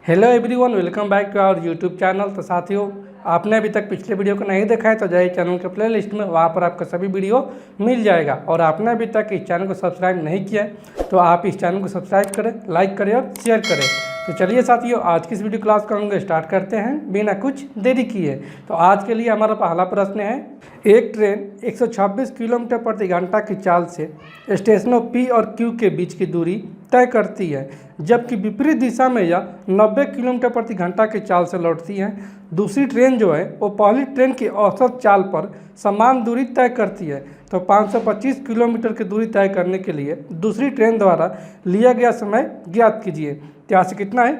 Hello everyone, welcome back to our YouTube channel. तो साथियों, आपने अभी तक पिछले वीडियो को नहीं देखा है तो जाइए चैनल के प्ले लिस्ट में, वहाँ पर आपको सभी वीडियो मिल जाएगा। और आपने अभी तक इस चैनल को सब्सक्राइब नहीं किया है तो आप इस चैनल को सब्सक्राइब करें, लाइक करें और शेयर करें। तो चलिए साथियों, आज की इस वीडियो क्लास को हम लोग स्टार्ट करते हैं बिना कुछ देरी किए। तो आज के लिए हमारा पहला प्रश्न है, एक ट्रेन 126 किलोमीटर प्रति घंटा की चाल से स्टेशनों P और Q के बीच की दूरी तय करती है, जबकि विपरीत दिशा में यह 90 किलोमीटर प्रति घंटा की चाल से लौटती है। दूसरी ट्रेन जो है वो पहली ट्रेन की औसत चाल पर समान दूरी तय करती है। तो 525 किलोमीटर की दूरी तय करने के लिए दूसरी ट्रेन द्वारा लिया गया समय ज्ञात कीजिए। तो यहाँ से कितना है,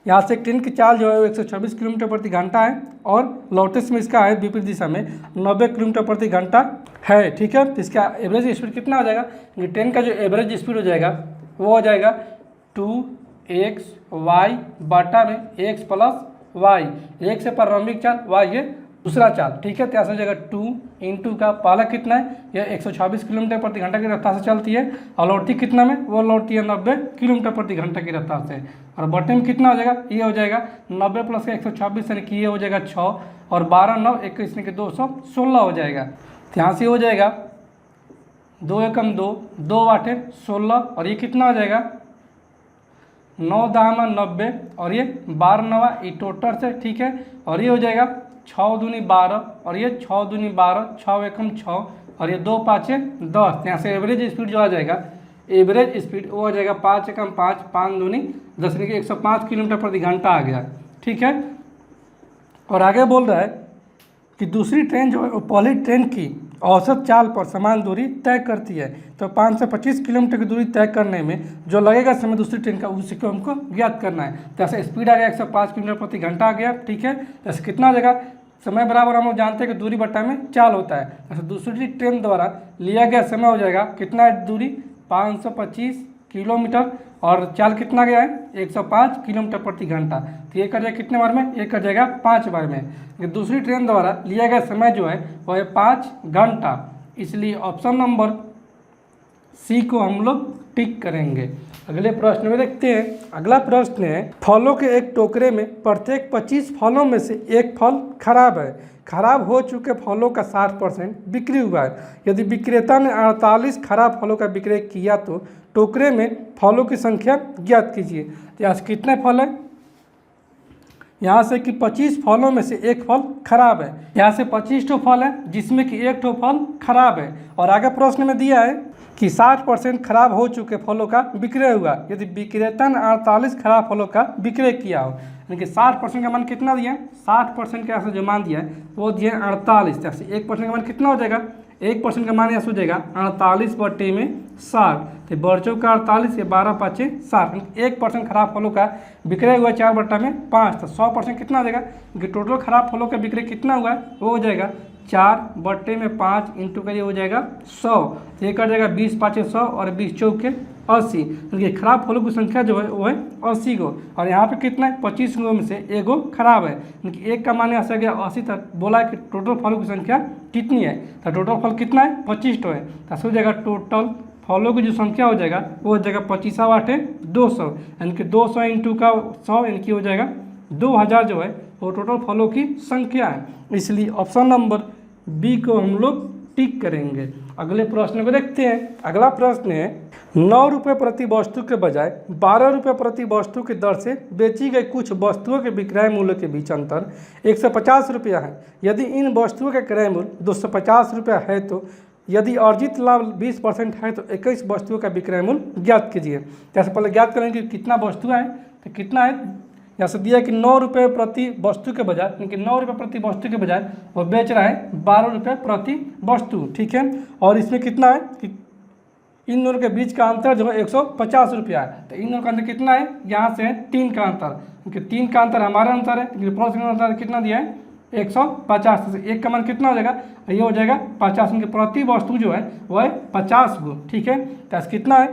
यहाँ से ट्रेन की चाल जो है वो 126 किलोमीटर प्रति घंटा है और लौटते समय इसका है विपरीत दिशा में 90 किलोमीटर प्रति घंटा है। ठीक है, तो इसका एवरेज स्पीड कितना हो जाएगा, ये ट्रेन का जो एवरेज स्पीड हो जाएगा वो हो जाएगा 2xy बटा में x प्लस वाई, एक से प्रारंभिक चाल y है दूसरा चाल। ठीक है, तो यहाँ से हो जाएगा 2 इंटू का पहला कितना है, यह 126 किलोमीटर प्रति घंटा की रफ्तार से चलती है और लौटती कितना में, वो लौटती है 90 किलोमीटर प्रति घंटा की रफ्तार से। और बटे में कितना हो जाएगा, ये हो जाएगा 90 प्लस का 126 यानी कि ये हो जाएगा 6 और 12 9 21 यानी कि 216 हो जाएगा। तो यहाँ से हो जाएगा 2 एकम 2, 2 आठे 16 और ये कितना हो जाएगा 9 दामा 90 और ये 12 नवा ये टोटल से। ठीक है, और ये हो जाएगा 6 दूनी 12 और ये 6 दूनी 12, 6 एकम 6 और ये 2 पाँचे 10। यहाँ से एवरेज स्पीड जो आ जाएगा, एवरेज स्पीड वो हो जाएगा 5 एकम 5, 5 दूनी 10 यानी कि 105 किलोमीटर प्रति घंटा आ गया। ठीक है, और आगे बोल रहा है कि दूसरी ट्रेन जो है वो पहली ट्रेन की औसत चाल पर समान दूरी तय करती है। तो 525 किलोमीटर की दूरी तय करने में जो लगेगा समय दूसरी ट्रेन का, उसी को हमको ज्ञात करना है। तो ऐसे स्पीड आ गया 105 किलोमीटर प्रति घंटा आ गया। ठीक है, जैसे कितना आ जाएगा, समय बराबर हम लोग जानते हैं कि दूरी बटा में चाल होता है। ऐसे दूसरी ट्रेन द्वारा लिया गया समय हो जाएगा कितना है, दूरी 525 किलोमीटर और चाल कितना गया है 105 किलोमीटर प्रति घंटा। तो ये कर जाएगा कितने बार में, ये कर जाएगा 5 बार में। दूसरी ट्रेन द्वारा लिया गया समय जो है वह है 5 घंटा, इसलिए ऑप्शन नंबर सी को हम लोग टिक करेंगे। अगले प्रश्न में देखते हैं। अगला प्रश्न है, फलों के एक टोकरे में प्रत्येक 25 फलों में से एक फल खराब है। खराब हो चुके फलों का 60% बिक्री हुआ है। यदि विक्रेता ने 48 खराब फलों का विक्रय किया तो टोकरे में फलों की संख्या ज्ञात कीजिए। तो यहाँ से कितने फल है, यहाँ से कि 25 फलों में से एक फल खराब है। यहाँ से 25 ठो फल है जिसमें कि एक ठो फल खराब है। और आगे प्रश्न में दिया है कि 60% खराब हो चुके फलों का विक्रय हुआ यदि विक्रेता ने 48 खराब फलों का विक्रय किया हो। यानी कि 60% का मान कितना दिया है, 60% के यहाँ से जो मान दिया है वो दिया है 48। यहाँ से 1% का मान कितना हो जाएगा, 1% का मान यहाँ से हो जाएगा 48 बटे में 60। तो बर्चों का 48 या 12 पाँचे 60, 1% खराब फलों का विक्रय हुआ 4 बटा में 5। तो 100% कितना हो जाएगा, क्योंकि टोटल खराब फलों का विक्रय कितना हुआ है वो हो जाएगा 4 बटे में 5 इंटू करिए हो जाएगा 100। तो ये कर जाएगा 20 पाँचे 100 और 20 चौके 80। क्योंकि खराब फलों की संख्या जो है वो है 80 गो और यहाँ पे कितना है 25 गो में से एक गो खराब है। क्योंकि एक का मान यहाँ से गया 80 तक। बोला है कि टोटल फलों की संख्या कितनी है, तो टोटल फल कितना है 25 तो है। तो हो जाएगा टोटल फलों की जो संख्या हो जाएगा वो हो जाएगा 25 8 200 यानी कि 200 इंटू का 100 यानी कि हो जाएगा 2000 जो है वो टोटल फलों की संख्या है। इसलिए ऑप्शन नंबर बी को हम लोग टिक करेंगे। अगले प्रश्न को देखते हैं। अगला प्रश्न है, 9 रुपये प्रति वस्तु के बजाय 12 रुपये प्रति वस्तु की दर से बेची गई कुछ वस्तुओं के विक्रय मूल्य के बीच अंतर 150 रुपया है। यदि इन वस्तुओं का क्रय मूल्य 250 रुपया है तो यदि अर्जित लाभ 20% है तो 21 वस्तुओं का विक्रय मूल्य ज्ञात कीजिए। जैसे पहले ज्ञात करेंगे कि कितना वस्तुएं हैं, तो कितना है, यहाँ से दिया कि 9 रुपये प्रति वस्तु के बजाय, यानी कि 9 रुपये प्रति वस्तु के बजाय वो बेच रहा है 12 रुपये प्रति वस्तु। ठीक है, और इसमें कितना है कि इन दोनों के बीच का अंतर जो है 150 रुपया है। तो इन दोनों का अंतर कितना है, यहाँ से है 3 का अंतर, क्योंकि 3 का अंतर हमारा अंतर है, क्योंकि प्लस का अंतर कितना दिया है 150 से एक का मान कितना हो जाएगा, ये हो जाएगा 50। उनके प्रति वस्तु जो है वो है 50 गो। ठीक है, तो कितना है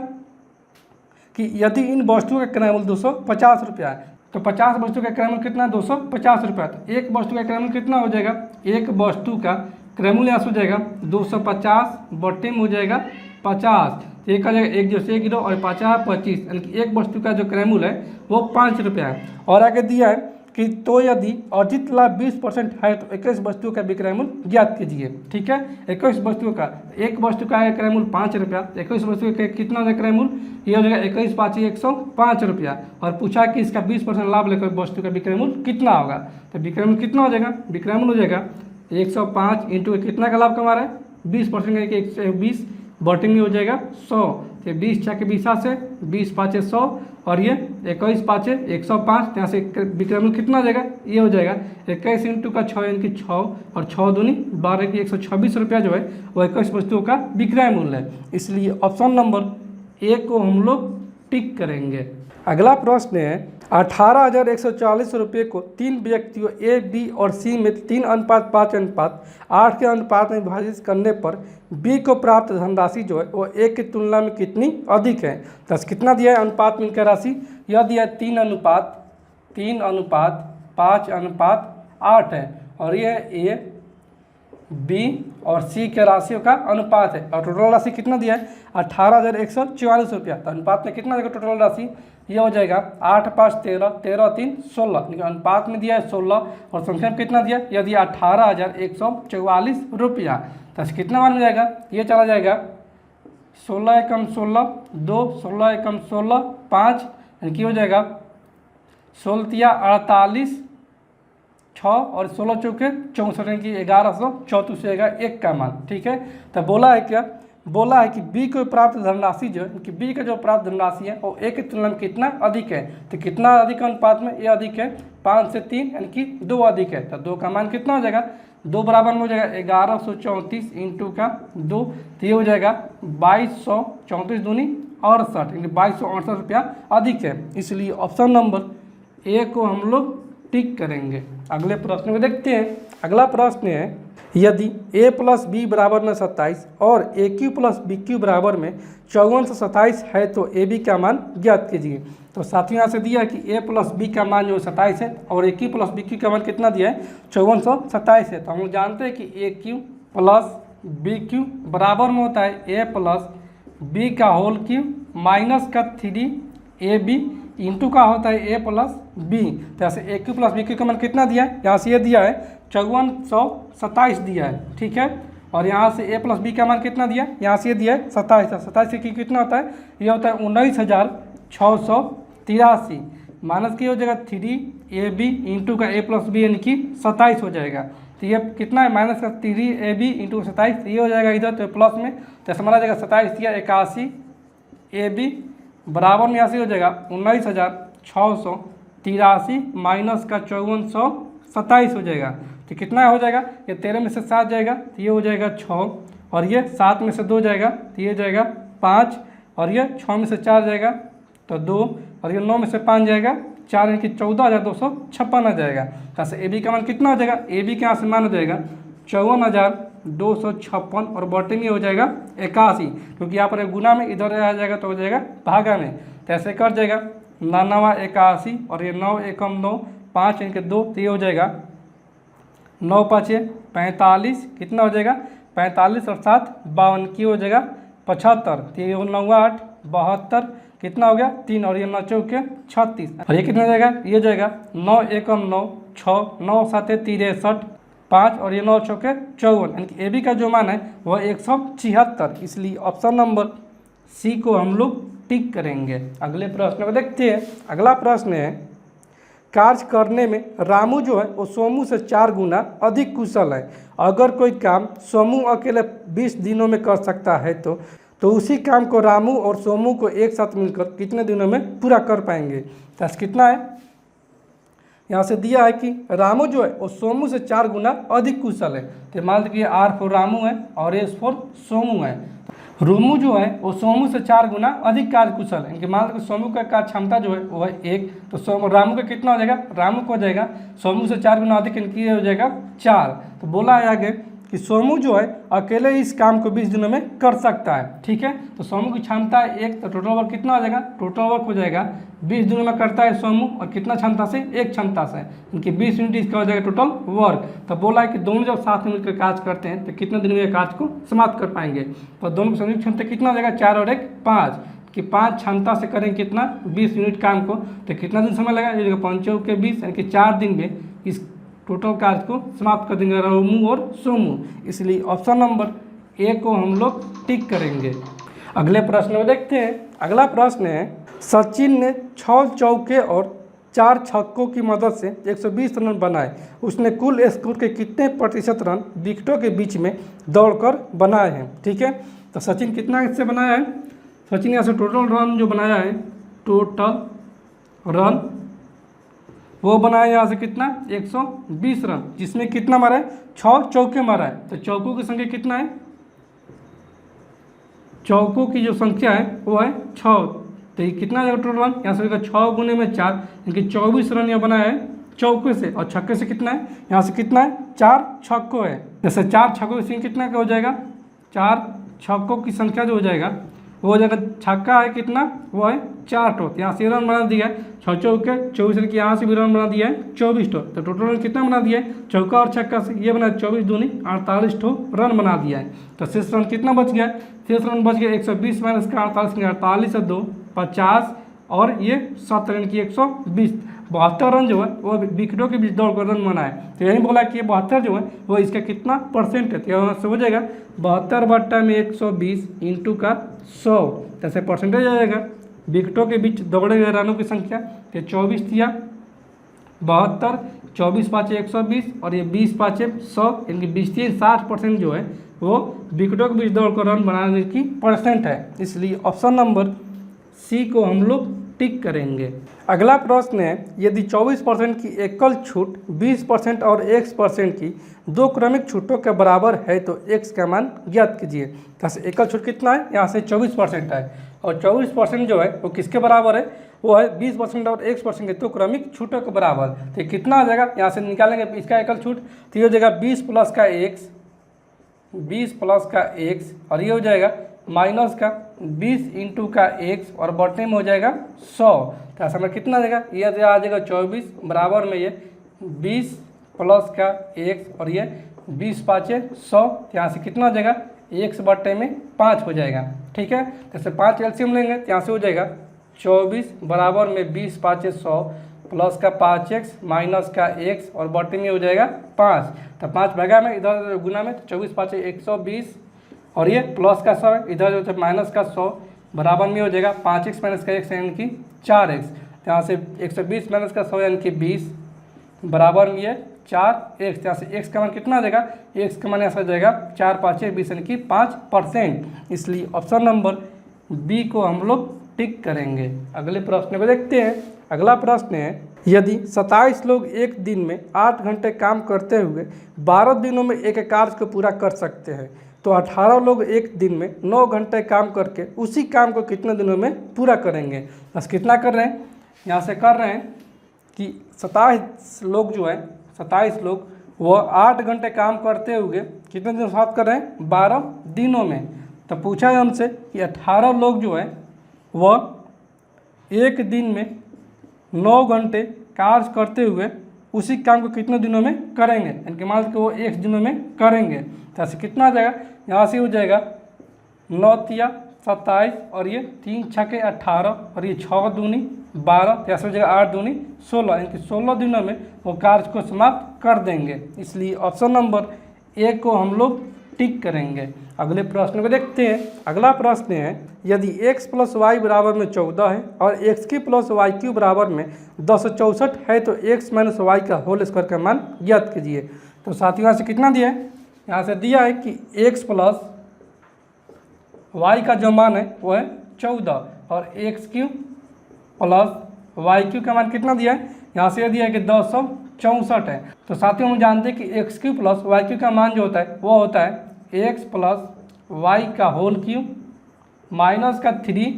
कि यदि इन वस्तुओं का क्रय मूल्य 250 रुपया है तो 50 वस्तु का क्रय मूल्य कितना है 250 रुपया। तो एक वस्तु का क्रय मूल्य कितना हो जाएगा, एक वस्तु का क्रय मूल्य यहाँ से हो जाएगा 250 बटे में हो जाएगा 50। तो एक आ जाएगा 1 0 से 1 0 और 5 है 25, यानी कि एक वस्तु का जो क्रयमूल्य है वो 5 रुपया है। और आगे दिया है कि तो यदि अर्जित लाभ 20% है तो 21 वस्तु का विक्रय मूल्य ज्ञात कीजिए। ठीक है, 21 वस्तुओं का, एक वस्तु का क्रय मूल्य 5 रुपया, 21 वस्तु का कितना हो जाएगा क्रय मूल्य, ये हो जाएगा 21 5 105 रुपया। और पूछा कि इसका 20% लाभ लेकर वस्तु का विक्रय मूल्य कितना होगा, तो विक्रय मूल्य कितना हो जाएगा, विक्रय मूल्य हो जाएगा 105 इंटू कितना का लाभ कमा रहा है 20% का 120 बटेंगे हो जाएगा 100, तो 20 छः के 20 से 20 5 100 और ये 21 5 105, यहाँ से विक्रय मूल्य कितना हो जाएगा, ये हो जाएगा 21 इंटू का 6 यानी कि 6 और 6 दूनी 12 की 126 रुपया जो है वो 21 वस्तुओं का विक्रय मूल्य है। इसलिए ऑप्शन नंबर ए को हम लोग टिक करेंगे। अगला प्रश्न है 18,140 रुपये को 3 व्यक्तियों ए बी और सी में 3:5:8 के अनुपात में विभाजित करने पर बी को प्राप्त धनराशि जो है वो ए की तुलना में कितनी अधिक है। दस कितना दिया है अनुपात में इनका राशि, यह दिया है 3:5:8 है और यह ए बी और सी के राशियों का अनुपात है। और टोटल राशि कितना दिया है 18,144 रुपया। तो अनुपात में कितना देगा टोटल राशि, ये हो जाएगा 8 5 13 13 3 16, यानी अनुपात में दिया है 16 और संख्या में कितना दिया, यह दिया 18,144 रुपया। तो कितना मान में जाएगा, ये चला जाएगा 16 एकम 16 2 16 एकम 16 5, यानी कि हो जाएगा 16 तिया 48 6 और 16 चौके 64, यानी कि 1134 से आएगा 1 का मान। ठीक है, तो बोला है क्या, बोला है कि बी को प्राप्त धनराशि जो है कि बी का जो प्राप्त धनराशि है वो ए की तुलना में कितना अधिक है। तो कितना अधिक अनुपात में, ये अधिक है 5 से 3 यानी कि 2 अधिक है। तो 2 का मान कितना हो जाएगा, 2 बराबर में हो जाएगा 1134 इंटू का 2, तो ये हो जाएगा 2234 दूनी 68, यानी 2268 रुपया अधिक है। इसलिए ऑप्शन नंबर ए को हम लोग टिक करेंगे। अगले प्रश्न को देखते हैं। अगला प्रश्न है यदि a प्लस बी बराबर में 27 और ए क्यू प्लस बी क्यू बराबर में 54 से 27 है तो ए बी का मान ज्ञात कीजिए। तो साथियों यहाँ से दिया है कि a प्लस बी का मान जो 27 है और ए क्यू प्लस बी क्यू का मान कितना दिया है 5427 है। तो हम लोग जानते हैं कि ए क्यू प्लस बी क्यू बराबर में होता है ए प्लस बी का होल क्यू माइनस का 3 ए बी इंटू का होता है ए प्लस बी। तो ऐसे A cube plus B cube का मान कितना दिया है, यहाँ से ये दिया है 5427 दिया है। ठीक है, और यहाँ से ए प्लस बी का मान कितना दिया, यहाँ से ये दिया है 27, 27 से कितना होता है, ये होता है 19,683 माइनस की हो जाएगा 3 ए बी इंटू का ए प्लस बी यानी कि 27 हो जाएगा। तो ये कितना है माइनस का 3 ए बी इंटू 27, ये हो जाएगा इधर तो प्लस में, तो समझा जाएगा 27 या 81 ए बी बराबर में यहाँ से हो जाएगा 19,683 माइनस का 5427 हो जाएगा। तो कितना हो जाएगा, ये 13 में से 7 जाएगा तो ये हो जाएगा 6 और ये 7 में से 2 जाएगा तो ये जाएगा 5 और ये 6 में से 4 जाएगा तो 2 और ये 9 में से 5 जाएगा 4, यानी कि 14,256 आ जाएगा। यहाँ से ए बी का मान कितना हो जाएगा, ए बी के यहाँ से मान हो जाएगा 54,256 और बटे में हो जाएगा 81, क्योंकि यहाँ पर गुना में इधर आ जाएगा तो हो जाएगा भागा में। तो ऐसे कर जाएगा 9 81 और ये 9 एकम 9 5 यानी कि 2, तो ये हो जाएगा 9 5 45, कितना हो जाएगा 45 और 7 52 की हो जाएगा 75, तो ये 9 8 72, कितना हो गया 3 और ये 9 चौके 36 और ये कितना हो जाएगा, ये जाएगा 9 एकम 9 6 9 7 63 5 और ये 9 चौके 54, यानी कि ए बी का जो मान है वह 176। इसलिए ऑप्शन नंबर सी को हम लोग टिक करेंगे। अगले प्रश्न को देखते हैं। अगला प्रश्न है कार्य करने में रामू जो है वो सोमू से 4 गुना अधिक कुशल है। अगर कोई काम सोमू अकेले 20 दिनों में कर सकता है तो उसी काम को रामू और सोमू को एक साथ मिलकर कितने दिनों में पूरा कर पाएंगे। तो कितना है, यहाँ से दिया है कि रामू जो है वो सोमू से 4 गुना अधिक कुशल है। तो मान लीजिए आर फॉर रामू है और एस फॉर सोमू है। रोमू जो है वो सोमू से 4 गुना अधिक कार्य कुशल है। मान लीजिए सोमू का कार्य क्षमता जो है वो है 1, तो रामू का कितना हो जाएगा, रामू को हो जाएगा सोमू से 4 गुना अधिक, इनकी हो जाएगा 4। तो बोला है आगे कि सोमू जो है अकेले इस काम को 20 दिनों में कर सकता है। ठीक है, तो सोमू की क्षमता है 1, तो टोटल वर्क कितना हो जाएगा, टोटल वर्क हो जाएगा 20 दिनों में करता है सोमू, और कितना क्षमता से, 1 क्षमता से, इनकी 20 यूनिट इसका हो जाएगा टोटल वर्क। तो बोला है कि दोनों जब साथ में मिलकर कार्य करते हैं तो कितने दिन में यह कार्य को समाप्त कर पाएंगे। तो दोनों की संयुक्त क्षमता कितना हो जाएगा, 4 और 1 5, कि 5 क्षमता से करेंगे कितना, 20 यूनिट काम को, तो कितना दिन समय लगेगा, ये 5 के 20, यानी कि 4 दिन में इस टोटल कार्य को समाप्त कर देंगे रोमू और सोमू। इसलिए ऑप्शन नंबर ए को हम लोग टिक करेंगे। अगले प्रश्न में देखते हैं। अगला प्रश्न है, सचिन ने 6 चौके और 4 छक्कों की मदद से 120 रन बनाए। उसने कुल स्कोर के कितने प्रतिशत रन विकेटों के बीच में दौड़कर बनाए हैं। ठीक है, तो सचिन कितना इससे बनाया है, सचिन यहाँ से टोटल रन जो बनाया है, टोटल रन वो बनाया यहाँ से कितना, 120 रन, जिसमें कितना मारा है, 6 चौके मारा है। तो चौकों की संख्या कितना है, चौकों की जो संख्या है वो है 6। तो ये कितना जाएगा टोटल रन, यहाँ से 6 गुने में 4, यानी 24 रन यह बनाया है चौके से। और छक्के से कितना है, यहाँ से कितना है, 4 छक्कों है। जैसे 4 छक्कों की संख्या कितना का हो जाएगा, 4 छक्कों की संख्या जो हो जाएगा वो हो जाएगा, छक्का है कितना, वो है 4 ठो, यहाँ से रन बना दिया है 6 चौके 24 रन की, यहाँ से भी रन बना दिया है 24 ठो। तो टोटल रन कितना बना दिया है, चौका और छक्का से ये बना 24 दूनी 48 ठो रन बना दिया है। तो शेष रन कितना बच गया, शेष रन बच गया 120 माइनस का 48, 48 और 2 50, और ये 7 रन की 120, 72 रन जो है वो विकेटों के बीच दौड़ कर रन बना है। तो यही बोला कि ये 72 जो है वो इसका कितना परसेंट है, तो यहाँ से हो जाएगा 72/120 इंटू का 100, जैसे परसेंटेज आ जाएगा विकेटों के बीच दौड़े गए रनों की संख्या। तो 24 दिया 72, 24 5 120, और ये 20 5 100, इनकी 20 60% जो है वो विकेटों के बीच दौड़ कर रन बनाने की परसेंट है। इसलिए ऑप्शन नंबर सी को हम लोग टिक करेंगे। अगला प्रश्न है, यदि 24% की एकल छूट 20% और x% की 2 क्रमिक छूटों के बराबर है तो x का मान ज्ञात कीजिए। यहाँ से एकल छूट कितना है, यहाँ से 24% है, और 24% जो है वो किसके बराबर है, वो है 20% और x% के 2 क्रमिक छूटों के बराबर। तो कितना आ जाएगा, यहाँ से निकालेंगे इसका एकल छूट, तो ये हो जाएगा 20 प्लस का x, 20 प्लस का x, और ये हो जाएगा माइनस का 20 इंटू का x, और बटने में हो जाएगा 100। तो ऐसा में कितना आ जाएगा, ये आ जाएगा 24 बराबर में ये 20 प्लस का x, और ये 20 5 100, यहाँ से कितना हो जाएगा, x बट्टे में 5 हो जाएगा। ठीक है, जैसे 5 एलसीएम लेंगे तो यहाँ से हो जाएगा 24 बराबर में 20 5 100 प्लस का 5x माइनस का x, और बट्टे में हो जाएगा 5। तो 5 भगा में इधर गुना में, तो 24 5 120, और ये प्लस का 100 इधर जो है माइनस का 100 बराबर में हो जाएगा 5x माइनस का x यानी कि 4x। तो यहाँ से 120 माइनस का 100 यानी कि 20 बराबर में ये 4x। यहाँ से x का मान कितना आ जाएगा, x का मान यहाँ से आ जाएगा 4 5 20 यानी कि 5%। इसलिए ऑप्शन नंबर बी को हम लोग टिक करेंगे। अगले प्रश्न को देखते हैं। अगला प्रश्न है, यदि 27 लोग एक दिन में 8 घंटे काम करते हुए 12 दिनों में एक कार्य को पूरा कर सकते हैं, तो 18 लोग एक दिन में 9 घंटे काम करके उसी काम को कितने दिनों में पूरा करेंगे। बस कितना कर रहे हैं, यहाँ से कर रहे हैं कि 27 लोग जो है, 27 लोग वो 8 घंटे काम करते हुए कितने दिन साथ कर रहे हैं, 12 दिनों में। तो पूछा है हमसे कि 18 लोग जो है वह एक दिन में 9 घंटे कार्य करते हुए उसी काम को कितने दिनों में करेंगे, यानी कि मान लो कि वो 1 दिनों में करेंगे। तो ऐसे कितना आ जाएगा, यहाँ से हो जाएगा 9 तिया 27, और ये 3 छक्के 18, और ये 6 दूनी 12, ऐसे हो जाएगा 8 दूनी 16, यानी कि 16 दिनों में वो कार्य को समाप्त कर देंगे। इसलिए ऑप्शन नंबर ए को हम लोग टिक करेंगे। अगले प्रश्न को देखते हैं। अगला प्रश्न है, यदि x प्लस वाई बराबर में 14 है और एक्स की प्लस वाई क्यू बराबर में 264 है तो x माइनस वाई का होल स्क्वायर का मान ज्ञात कीजिए। तो साथियों यहाँ से कितना दिया है, यहाँ से दिया है कि x प्लस वाई का जो मान है वो है 14, और X cube plus Y cube का मान कितना दिया है, यहाँ से दिया है कि 264 है। तो साथियों हम जानते हैं कि X cube plus Y cube का मान जो होता है वो होता है एक्स प्लस वाई का होल क्यू माइनस का 3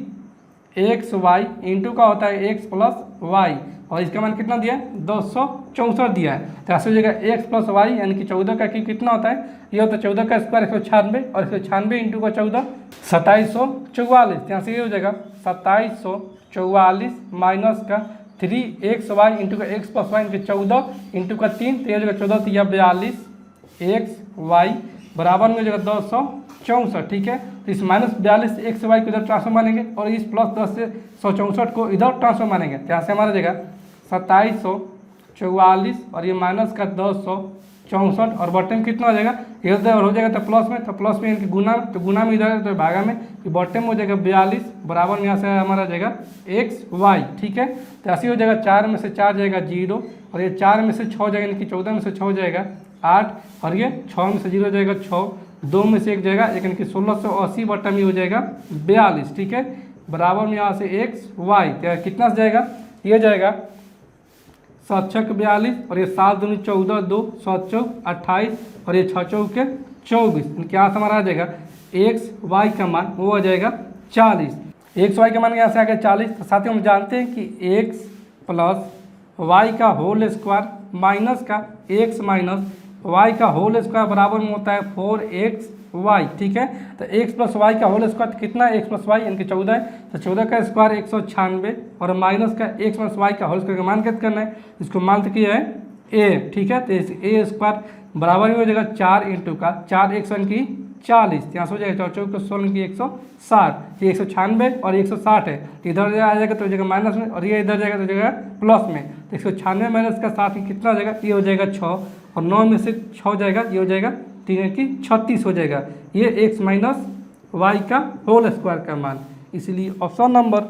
एक्स वाई इंटू का होता है एक्स प्लस वाई, और इसका मान कितना दिया है 264 दिया है। तो ऐसे हो जाएगा x प्लस वाई यानी कि 14 का क्यूब कितना होता है, ये होता है 14 का स्क्वायर 196 और 196 इंटू का 14 2744। यहाँ से ये हो जाएगा 2744 माइनस का 3xy इंटू का x plus Y into 14 into का 3, तो ये हो जाएगा 14 या 42 xy बराबर में हो जाएगा 264। ठीक है, तो इस माइनस 42 एक्स वाई को इधर ट्रांसफर मानेंगे और इस प्लस 10 से 164 को इधर ट्रांसफर मानेंगे। तो यहाँ से हमारा जाएगा 2744 और ये माइनस का 264 और बॉटम कितना हो जाएगा, ये उधर हो जाएगा तो प्लस में, तो प्लस में इनकी गुना, तो गुना में इधर तो भागा में, तो बॉटम में हो जाएगा 42 बराबर में यहाँ से हमारा आ जाएगा एक्स वाई। ठीक है, तो ऐसे हो जाएगा 4 में से 4 जाएगा 0 और ये 4 में से 6 जाएगा, यानी कि 14 में से 6 जाएगा 8 और ये 6 में से 0 जाएगा 6, 2 में से 1 जाएगा, यानी कि 1680 बटा में हो जाएगा 42। ठीक है, बराबर में यहाँ से एक्स वाई, तो कितना से जाएगा, ये जाएगा 7 छक 42 और ये 7 दूनी 14, 2 7 चौक 28 और ये 6 चौक के 24, क्या हमारा आ जाएगा एक्स वाई का मान वो आ जाएगा 40। एक्स वाई का मान यहाँ से आ गया 40। तो साथ ही हम जानते हैं कि एक्स प्लस वाई का होल स्क्वायर माइनस का एक्स माइनस वाई का होल स्क्वायर बराबर में होता है 4x वाई। ठीक है, तो x प्लस वाई का होल स्क्वायर कितना है, x प्लस वाई यानी कि 14 है, तो 14 का स्क्वायर 196 और माइनस का x प्लस वाई का होल स्क्वायर का मान कैसे करना है, इसको मान तो किया है a। ठीक है, तो a स्क्वायर बराबर ही हो जाएगा 4 इंटू का 4x की 40, यहाँ से हो जाएगा 4 को 16 की 160, ये 196 और 160 है, तो इधर आ जाएगा तो हो जाएगा माइनस में और ये इधर जाएगा तो हो जाएगा प्लस में, तो 196 माइनस का 7 कितना हो जाएगा, ये हो जाएगा 6 और 9 में से 6 जाएगा, ये हो जाएगा 3 की 36 हो जाएगा, ये x माइनस वाई का होल स्क्वायर का मान। इसलिए ऑप्शन नंबर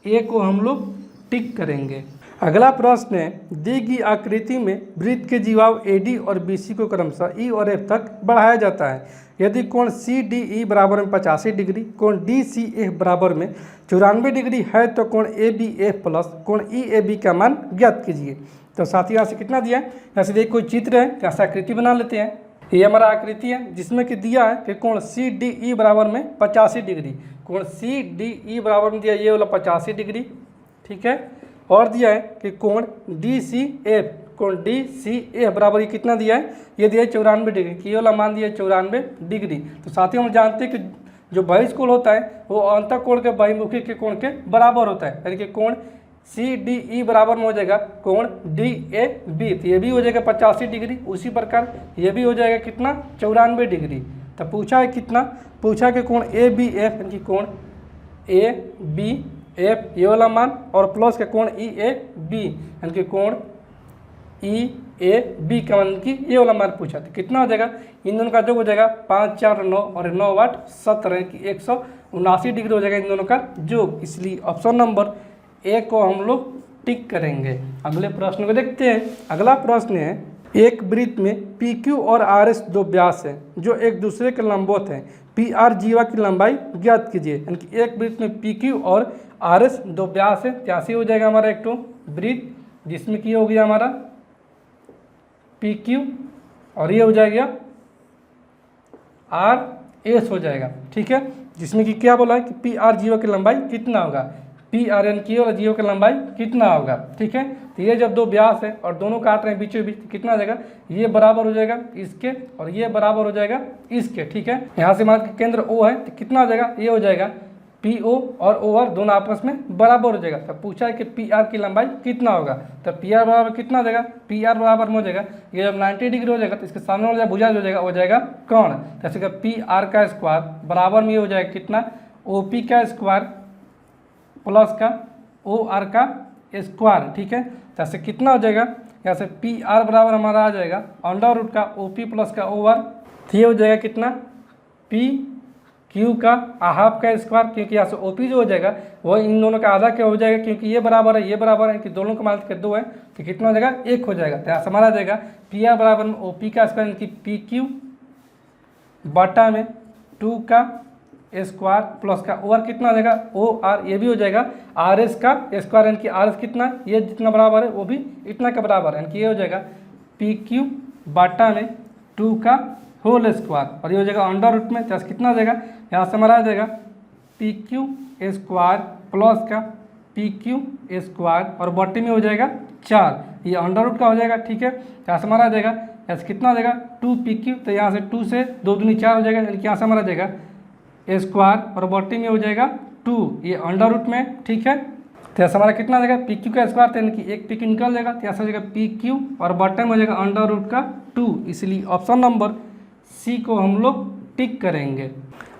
ए को हम लोग टिक करेंगे। अगला प्रश्न है, दी गई आकृति में वृत्त के जीवाव AD और BC को क्रमशः E और F तक बढ़ाया जाता है। यदि कोण CDE बराबर में 85 डिग्री, कोण DCF बराबर में 94 डिग्री है तो कोण ABF प्लस कोण EAB का मान ज्ञात कीजिए। तो साथ ही यहाँ से कितना दिया है, यहाँ से देखिए कोई चित्र है, यहाँ से आकृति बना लेते हैं। ये हमारा आकृति है जिसमें कि दिया है कि कोण CDE बराबर में 85 डिग्री, कोण CDE बराबर में दिया ये वाला 85 डिग्री। ठीक है, और दिया है कि कोण DCF बराबर ये कितना दिया है, ये दिया है 94 डिग्री, कि ये वाला मान दिया है 94 डिग्री। तो साथ ही हम जानते हैं कि जो बहिष्कोण होता है वो अंतःकोण के बहिर्मुखी के कोण के बराबर होता है, यानी कि कोण CDE बराबर में हो जाएगा कोण DAB, तो ये भी हो जाएगा 85 डिग्री। उसी प्रकार ये भी हो जाएगा कितना 94 डिग्री। तो पूछा है कितना, पूछा कि कोण ABF यानी कि कोण ABF ये वाला मान और प्लस के कोण EAB यानी कि कोण EAB का मान की ये वाला मान पूछा, तो कितना हो जाएगा, इन दोनों का जो हो जाएगा 5 4 9 और 9 8 17 की 179 डिग्री हो जाएगा इन दोनों का जोग। इसलिए ऑप्शन नंबर ए को हम लोग टिक करेंगे। अगले प्रश्न को देखते हैं। अगला प्रश्न है, एक वृत्त में PQ और RS दो व्यास हैं जो एक दूसरे के लंबवत हैं, PR जीवा की लंबाई ज्ञात कीजिए। यानी कि एक वृत्त में PQ और RS दो व्यास है, त्यासी हो जाएगा हमारा एक तो वृत्त जिसमें कि हो गया हमारा PQ और ये हो जाएगा RS हो जाएगा। ठीक है, जिसमें कि क्या बोला है कि PR जीवा की लंबाई कितना होगा, PRN की और जीव की लंबाई कितना होगा। ठीक है, तो ये जब दो व्यास है और दोनों काट रहे हैं बीचों बीच, तो कितना आ जाएगा, ये बराबर हो जाएगा इसके और ये बराबर हो जाएगा इसके। ठीक है, यहाँ से मान के केंद्र O है तो कितना हो जाएगा, ये हो जाएगा PO और OR दोनों आपस में बराबर हो जाएगा। तो पूछा है कि PR की लंबाई कितना होगा, तो PR बराबर कितना हो जाएगा, PR बराबर में हो जाएगा, ये जब 90 डिग्री हो जाएगा तो इसके सामने वाला भुजा जो हो जाएगा कौन, जैसे कि PR का स्क्वायर बराबर में हो जाएगा कितना, OP का स्क्वायर प्लस का OR का स्क्वायर। ठीक है, तो ऐसे कितना हो जाएगा, यहाँ से PR बराबर हमारा आ जाएगा अंडर रूट का OP प्लस का OR, तो ये हो जाएगा कितना PQ का हाफ का स्क्वायर, क्योंकि यहाँ से OP जो हो जाएगा वो इन दोनों का आधा क्या हो जाएगा, क्योंकि ये बराबर है ये बराबर है कि दोनों का मान के 2 है, तो कितना हो जाएगा 1 हो जाएगा। तो यहाँ से हमारा आ जाएगा PR बराबर में OP का स्क्वायर यानी कि PQ बटा में 2 का स्क्वायर प्लस का OR कितना हो जाएगा OR, ये भी हो जाएगा RS का स्क्वायर यानी कि RS कितना, ये जितना बराबर है वो भी इतना का बराबर है, यानी कि ये हो जाएगा PQ बटा में 2 का होल स्क्वायर और ये हो जाएगा अंडर रूट में, तो कितना हो जाएगा, यहाँ से हमारा आ जाएगा PQ स्क्वायर प्लस का पी क्यू स्क्वायर और बट्टे में हो जाएगा 4, ये अंडर रूट का हो जाएगा। ठीक है, यहाँ से हमारा आ जाएगा ऐसे कितना हो जाएगा 2 पी क्यू, तो यहाँ से 2 से 2 दूनी 4 हो जाएगा, यानी कि यहाँ से हमारा आ जाएगा स्क्वायर और बट्टे में हो जाएगा 2, ये अंडर रूट में। ठीक है, तो यहाँ से हमारा कितना आ जाएगा पी क्यू का स्क्वायर, तो यानी कि एक पी क्यू निकल जाएगा, तो यहाँ से हो जाएगा पी क्यू और बट्टे में हो जाएगा अंडर रूट का 2, इसलिए ऑप्शन नंबर सी को हम लोग टिक करेंगे।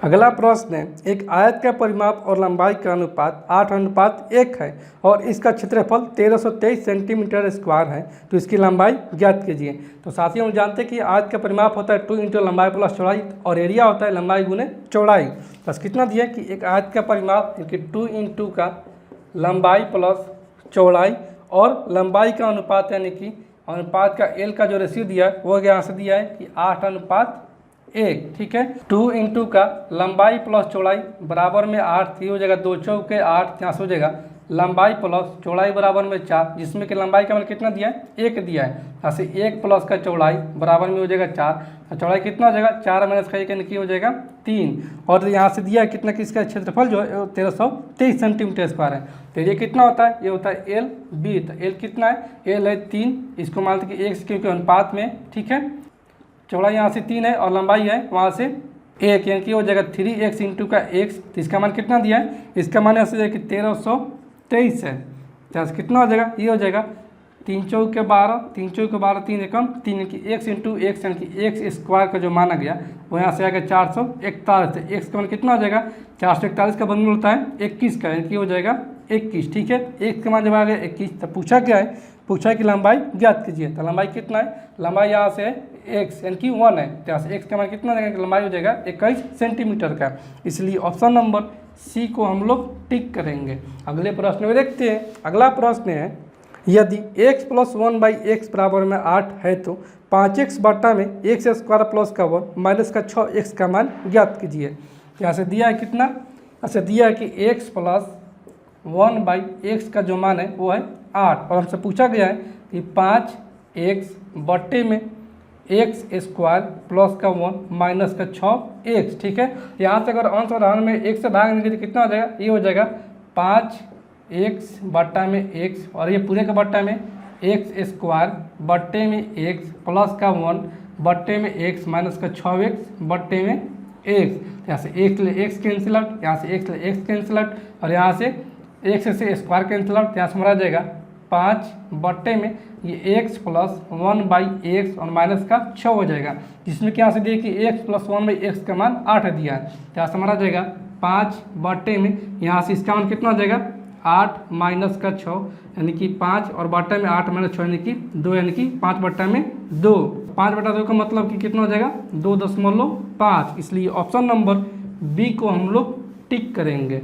अगला प्रश्न है, एक आयत का परिमाप और लंबाई का अनुपात 8:1 है और इसका क्षेत्रफल 1323 सेंटीमीटर स्क्वायर है, तो इसकी लंबाई ज्ञात कीजिए। तो साथियों हम जानते हैं कि आयत का परिमाप होता है 2 इंटू लंबाई प्लस चौड़ाई और एरिया होता है लंबाई गुने चौड़ाई। बस कितना दिया कि एक आयत का परिमाप यानी 2 इंटू का लंबाई प्लस चौड़ाई और लंबाई का अनुपात यानी कि अनुपात का एल का जो रेशियो दिया है वो यहाँ से दिया है कि 8:1। ठीक है, 2 इंटू का लंबाई प्लस चौड़ाई बराबर में 8, ये हो जाएगा 2 चौके 8, यहाँ से हो जाएगा लंबाई प्लस चौड़ाई बराबर में 4, जिसमें कि लंबाई का मतलब कितना दिया है 1 दिया है, यहाँ से 1 प्लस का चौड़ाई बराबर में हो जाएगा 4, चौड़ाई कितना हो जाएगा 4 माइनस का 1 यानी कि हो जाएगा 3, और यहाँ से दिया है कितना कि इसका क्षेत्रफल जो है 1323 सेंटीमीटर स्क्वायर है। तो ये कितना होता है, ये होता है एल बी, तो एल कितना है, एल है 3, इसको मानते कि 1 क्योंकि अनुपात में। ठीक है, चौड़ाई यहाँ से 3 है और लंबाई है वहाँ से 1, यानी कि हो जाएगा 3x इंटू का x, तो इसका मान कितना दिया है, इसका मान ऐसे है कि 1323 है, तो कितना हो जाएगा, ये हो जाएगा 3 चौके 12, 3 चौके 12, 3 एकम 3, कि x इंटू एक्स यानी कि एक्स स्क्वायर का जो माना गया वो यहाँ से आएगा 441, तो x का मान कितना हो जाएगा 441 का वर्गमूल होता है 21 का, यानी कि हो जाएगा 21। ठीक है, x का मान जब आ गया 21, तो पूछा क्या है, पूछा है कि लंबाई ज्ञात कीजिए। तो लंबाई कितना है, लंबाई यहाँ से x यानी कि 1 है, तो यहाँ से x का मान कितना देगा, लंबाई हो जाएगा 21 सेंटीमीटर का, इसलिए ऑप्शन नंबर सी को हम लोग टिक करेंगे। अगले प्रश्न में देखते हैं। अगला प्रश्न है, यदि x प्लस 1/x बराबर में 8 है तो 5x बट्टा में x स्क्वायर प्लस का 1 माइनस का 6x का मान ज्ञात कीजिए। यहाँ से दिया है कितना, अच्छा दिया है कि x प्लस 1/x का जो मान है वो है 8, और हमसे पूछा गया है कि 5x बट्टे में एक्स स्क्वायर प्लस का 1 माइनस का 6x। ठीक है, यहाँ से अगर अंश और हर में 1 से भाग देंगे तो कितना हो जाएगा, ये हो जाएगा 5x बट्टा में x, और ये पूरे का बट्टा में एक्स स्क्वायर बट्टे में x प्लस का 1 बट्टे में x माइनस का 6x बट्टे में x। यहाँ से x ले x कैंसिल आउट, यहाँ से x ले x कैंसिल आउट, और यहाँ से x से स्क्वायर कैंसिल आउट, यहाँ से हमारा जाएगा 5 बट्टे में ये x प्लस 1/x और माइनस का 6 हो जाएगा, जिसमें कि यहाँ से देखिए x प्लस 1/x का मान 8 दिया है, तो यहाँ से हमारा जाएगा 5 बट्टे में, यहाँ से इसका मान कितना हो जाएगा 8 माइनस का 6, यानी कि 5 और बट्टे में 8 माइनस 6 यानी कि 2, यानी कि 5 बट्टा में 2, 5/2 का मतलब कि कितना हो जाएगा 2.5, इसलिए ऑप्शन नंबर बी को हम लोग टिक करेंगे।